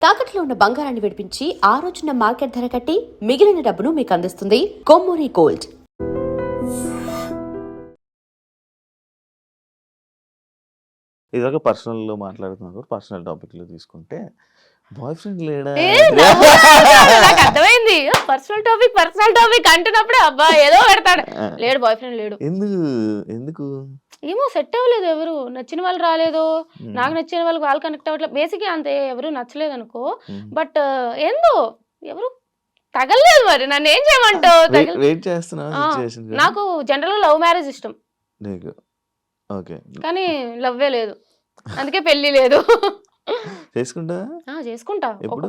తాకట్లో ఉన్న బంగారాన్ని విడిపించి ఆ రోజున మార్కెట్ ధర కట్టి మిగిలిన డబ్బును మీకు అందిస్తుంది కొమ్మూరి గోల్డ్. ఇదొక పర్సనల్ మాట్లాడుతున్నారు. పర్సనల్ టాపిక్ లో తీసుకుంటే బాయ్ ఫ్రెండ్ లేడా? నాకు అర్థమైంది. పర్సనల్ టాపిక్ అంటున్నప్పుడే అబ్బా ఏదో పెడతాడు. లేడు, బాయ్ ఫ్రెండ్ లేడు. ఎందుకు ఏమో సెట్ అవ్వలేదు. ఎవరు నచ్చిన వాళ్ళు రాలేదు, నాకు నచ్చిన వాళ్ళు కనెక్ట్ అవ్వట్లేదు. బేసిక్ అంతే, ఎవరు నచ్చలేదు అనుకో. బట్ ఏందో ఎవరు తగలలేదు. మరి నన్ను ఏం చేయమంటావు? వెయిట్ చేస్తున్నా. నాకు జనరల్ లవ్ మ్యారేజ్ ఇష్టం, కానీ లవ్వే లేదు, అందుకే పెళ్లి లేదు. చేసుకుంటా. ఎప్పుడు?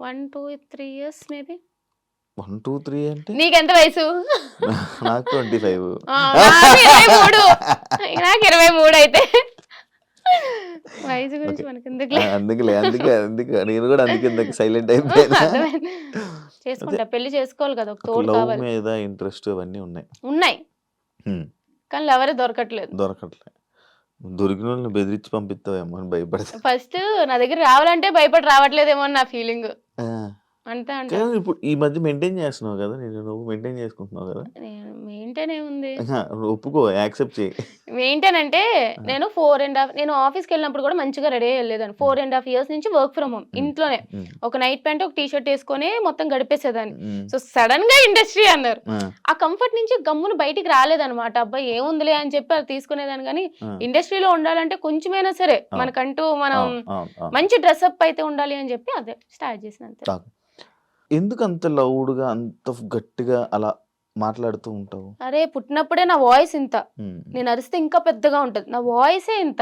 1, 2, 3 years మేబీ. 1, 2, 3 అంటే నీకెంత వయసు? నాకు 25. నాకు 23 అయితే వయసు గురించి మనకి అందుకే నేను కూడా అందుకే సైలెంట్ అయిపోయాను. చేసుకుంటా, పెళ్లి చేసుకోవాలి కదా, ఒక తోడు లవ్ కావాలి. మీద ఇంట్రెస్ట్ అవన్నీ ఉన్నాయి కానీ ఎవరే దొరకట్లేదు. దొరికిన వాళ్ళని బెదిరించి పంపిస్తావేమో అని భయపడతా. ఫస్ట్ నా దగ్గర రావాలంటే భయపడి రావట్లేదేమో అని నా ఫీలింగ్. అంతే అంటే ఇప్పుడు ఈ మధ్య మెయింటైన్ చేస్తున్నావు కదా, నువ్వు మెయింటైన్ చేసుకుంటున్నావు కదా. మెయింటైన్ ఏముంది, ఒప్పుకో, యాక్సెప్ట్ చేయి. మెయింటైన్ అంటే నేను 4.5 నేను ఆఫీస్కి వెళ్ళినప్పుడు కూడా మంచిగా రెడీ అయ్యేదాన్ని. 4.5 years నుంచి వర్క్ ఫ్రమ్ హోమ్, ఇంట్లోనే ఒక నైట్ ప్యాంట్ ఒక టీ-షర్ట్ వేసుకొని మొత్తం గడిపేసేదాన్ని. సో సడన్ గా ఇండస్ట్రీ అన్నారు. ఆ కంఫర్ట్ నుంచి గమ్మును బయటికి రాలేదన్నమాట. అబ్బాయి ఏముందిలే అని చెప్పి అది తీసుకునేదాన్ని. కానీ ఇండస్ట్రీలో ఉండాలంటే కొంచెమైనా సరే మనకంటూ మనం మంచి డ్రెస్అప్ అయితే ఉండాలి అని చెప్పి అదే స్టార్ట్ చేసిన. అంతే. ఎందుకు అంత లౌడ్గా అంత గట్టిగా అలా మాట్లాడుతూ ఉంటావు? అరే పుట్టినప్పుడే నా వాయిస్ ఇంత, నేను అరిస్తే ఇంకా పెద్దగా ఉంటది, నా వాయిసే ఇంత.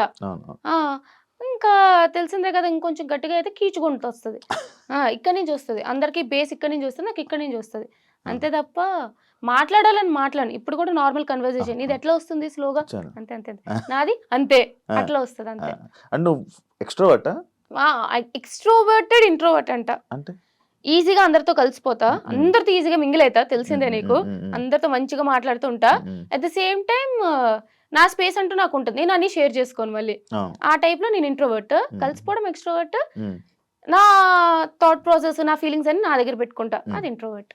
ఇంకా తెలిసిందే కదా, ఇంకొంచెం గట్టిగా అయితే కీచుకుంటూ వస్తుంది. ఇక్కడి నుంచి వస్తుంది, అందరికి బేస్ ఇక్కడి నుంచి వస్తుంది, నాకు ఇక్కడి నుంచి వస్తుంది. అంతే తప్ప మాట్లాడాలని మాట్లాడు. ఇప్పుడు కూడా నార్మల్ కన్వర్సేషన్ ఇది ఎట్లా వస్తుంది, స్లోగా, అంతే అంతే నాది అంతే అట్లా వస్తుంది అంతే. అండ్ నువ్వు ఎక్స్ట్రోవర్టా? ఎక్స్ట్రోవర్టెడ్ ఇంట్రోవర్ట్ అంట. అంటే ఈజీగా అందరితో కలిసిపోతా, అందరితో ఈజీగా మింగిల్ అవుతా, తెలిసిందే నీకు. అందరితో మంచిగా మాట్లాడుతూ ఉంటా. అట్ ద సేమ్ టైం నా స్పేస్ అంటూ నాకు ఉంటుంది, నేను అన్ని షేర్ చేసుకోను మళ్ళీ. ఆ టైప్ లో నేను ఇంట్రోవర్ట్, కలిసిపోవడం ఎక్స్ట్రోవర్ట్. నా థాట్ ప్రాసెస్, నా ఫీలింగ్స్ అన్ని నా దగ్గర పెట్టుకుంటా, అది ఇంట్రోవర్ట్.